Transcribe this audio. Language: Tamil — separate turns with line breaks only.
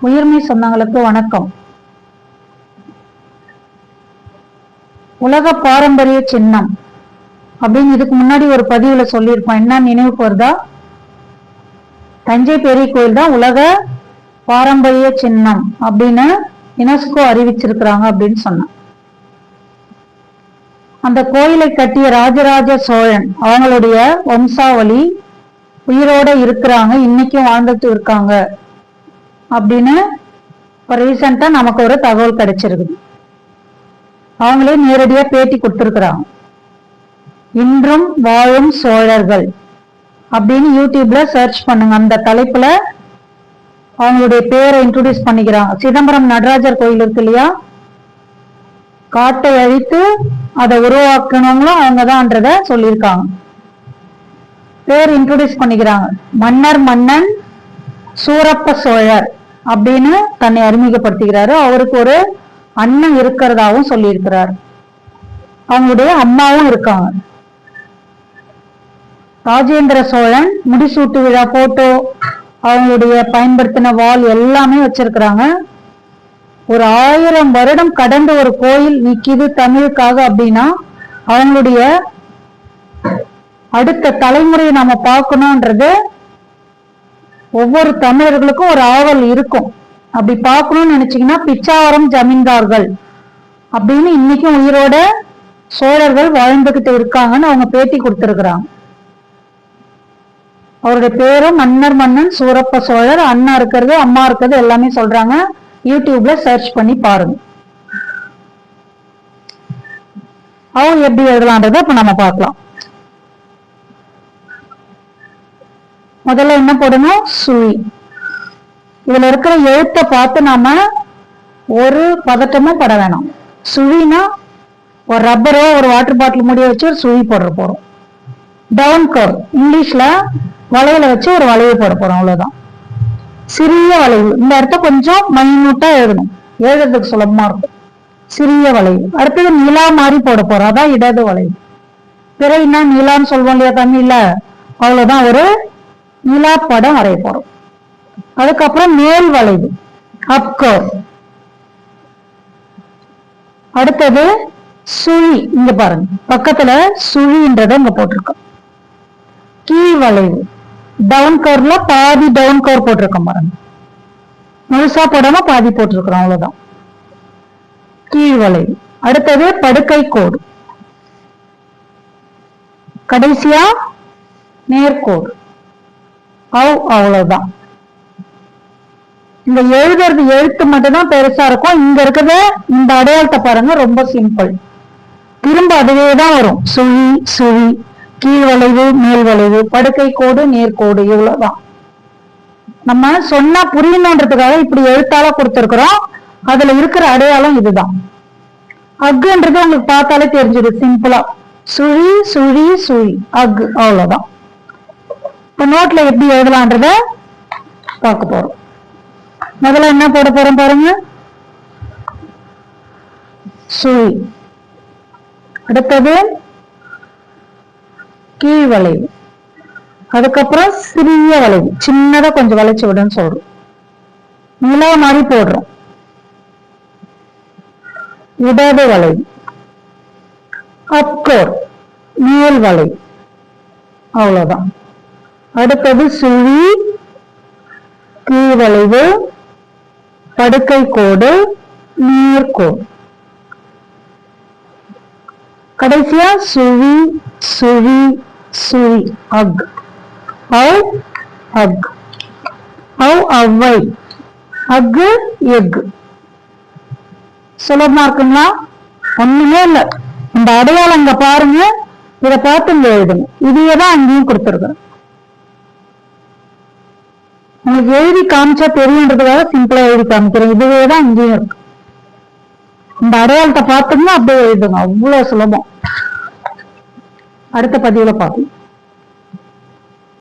உயிர்மை சொந்தங்களுக்கு வணக்கம். உலக பாரம்பரிய சின்னம் அப்படின்னு இதுக்கு முன்னாடி ஒரு பதிவுல சொல்லியிருப்போம். என்ன நினைவுக்கு வருதா? தஞ்சை பெரிய கோயில் தான் உலக பாரம்பரிய சின்னம் அப்படின்னு யுனெஸ்கோ அறிவிச்சிருக்கிறாங்க அப்படின்னு சொன்னான். அந்த கோயிலை கட்டிய ராஜராஜ சோழன் அவங்களுடைய வம்சாவளி உயிரோட இருக்கிறாங்க, இன்னைக்கும் வாழ்ந்துட்டு இருக்காங்க அப்படின்னு இப்போ ரீசெண்டா நமக்கு ஒரு தகவல் கிடைச்சிருக்குது. அவங்களே நேரடியா பேட்டி கொடுத்துருக்குறாங்க. இன்றும் வாழும் சோழர்கள் அப்படின்னு யூடியூப்ல சர்ச் பண்ணுங்க. அந்த தலைப்புல அவங்களுடைய பேரை இன்ட்ரோடியூஸ் பண்ணிக்கிறாங்க. சிதம்பரம் நடராஜர் கோயில் இருக்கு இல்லையா, காட்டை அழித்து அதை உருவாக்கணுங்களும் அவங்கதான்றத சொல்லியிருக்காங்க. பேர் இன்ட்ரோடியூஸ் பண்ணிக்கிறாங்க. மன்னன் சூரப்ப சோழர் அப்படின்னு தன்னை அறிமுகப்படுத்திக்கிறாரு. அவருக்கு ஒரு அண்ணன் இருக்கிறதாவும் சொல்லியிருக்கிறார். அவங்களுடைய அம்மாவும் இருக்காங்க. ராஜேந்திர சோழன் முடிசூட்டு விழா போட்டோ, அவங்களுடைய பயன்படுத்தின வாள் எல்லாமே வச்சிருக்கிறாங்க. ஒரு 1000 வருடம் கடந்த ஒரு கோயில் நிக்கிது தமிழுக்காக அப்படின்னா அவங்களுடைய அடுத்த தலைமுறையை நாம பார்க்கணும்ன்றது ஒவ்வொரு தமிழர்களுக்கும் ஒரு ஆவல் இருக்கும். அப்படி பார்க்கணும்னு நினைச்சீங்கன்னா பிச்சாவரம் ஜமீன்தார்கள் அப்படின்னு இன்னைக்கும் உயிரோட சோழர்கள் வாழ்ந்துகிட்டு இருக்காங்கன்னு அவங்க பேட்டி கொடுத்திருக்கிறாங்க. அவருடைய பேரும் மன்னன் சூரப்ப சோழர். அண்ணா இருக்கிறது அம்மா இருக்கிறது எல்லாமே சொல்றாங்க. யூடியூப்ல சர்ச் பண்ணி பாருங்க. அவங்க எப்படி எழுதலான்றத இப்ப நம்ம பார்க்கலாம். முதல்ல என்ன போடணும்? சுழி. இதுல இருக்கிற எழுத்தை பார்த்து நாம ஒரு பதட்டமும் பட வேணாம். சுழினா ஒரு ரப்பரோ ஒரு வாட்டர் பாட்டில் முடிய வச்சு ஒரு சுழி போட போறோம். டவுன் கர்வ் இங்கிலீஷ்ல வளையல வச்சு ஒரு வளைவு போட போறோம், அவ்வளவுதான். சிறிய வளைவு, இந்த இடத்த கொஞ்சம் மைன்யூட்டா எழுதணும், எழுதுறதுக்கு சுலபமா இருக்கும். சிறிய வளைவு. அடுத்தது நிலா மாதிரி போட போறோம், அதான் இடது வளைவு. பிறைனா நிலான்னு சொல்லுவோம் இல்லையா தமிழ்ல, அவ்வளவுதான். ஒரு நிலா படம் வரைய போறோம். அதுக்கப்புறம் மேல் வளைவு, அப்கர்வ். அடுத்தது சுழி. இங்க பாருங்க, பக்கத்துல சுழின்றத இங்க போட்டிருக்கோம். கீழ் வளைவு, டவுன் கர்வ்ல பாதி டவுன் கர்வ் போட்டிருக்கோம் பாருங்க. முழுசா போடாம பாதி போட்டிருக்கிறோம், அவ்வளவுதான். கீழ் வளைவு. அடுத்தது படுக்கை கோடு, கடைசியா நேர்கோடு. அவ்வளவுதான். இந்த எழுதுறது எழுத்து மட்டும் தான் பெருசா இருக்கும். இங்க இருக்கிறத இந்த அடையாளத்தை பாருங்க, ரொம்ப சிம்பிள். திரும்ப அதுவே தான் வரும். சுழி சுழி, கீழ் வளைவு மேல் வளைவு, படுக்கை கோடு நேர்கோடு, இவ்வளவுதான். நம்ம சொன்னா புரியணுன்றதுக்காக இப்படி எழுத்தால கொடுத்திருக்கிறோம். அதுல இருக்கிற அடையாளம் இதுதான். அக்குன்றது உங்களுக்கு பார்த்தாலே தெரிஞ்சது, சிம்பிளா. சுழி சுழி சுழி, அக்கு, அவ்வளவுதான். இப்ப நோட்ல எப்படி எழுதலான்றத பார்க்க போறோம். முதல்ல என்ன போட போறோம் பாருங்க, சுழி. அடுத்தது கீழ் வளைவு. அதுக்கப்புறம் சிறிய வளைவு, சின்னதா கொஞ்சம் வளைச்சு விடுன்னு சொல்றோம். நிலா மாதிரி போடுறோம். இடது வளைவு, அப்கோர் மேல் வளைவு, அவ்வளவுதான். அடுத்தது சுழி, கீழ் வளைவு, படுக்கை கோடு, நேர்கோடு. கடைசியா சுழி சுழி சுழி, அக். அக், அவ்வை, அக்கு எக். சுலபமா இருக்குங்களா? ஒண்ணுமே இல்ல. இந்த அடையாளம் இங்க பாருங்க, இதை பார்த்து இங்க எழுதுங்க. இதையே தான் அங்கேயும் கொடுத்துருக்கேன். உங்களுக்கு எழுதி காமிச்சா தெரியுன்றதுக்காக சிம்பிளா எழுதி காமிக்கிறேன். இதுவே தான் இங்கேயும் இருக்கு. இந்த அடையாளத்தை பார்த்தோம்னா அப்படியே எழுதுங்க, அவ்வளவு சுலபம். அடுத்த பதிவுல பார்ப்போம்.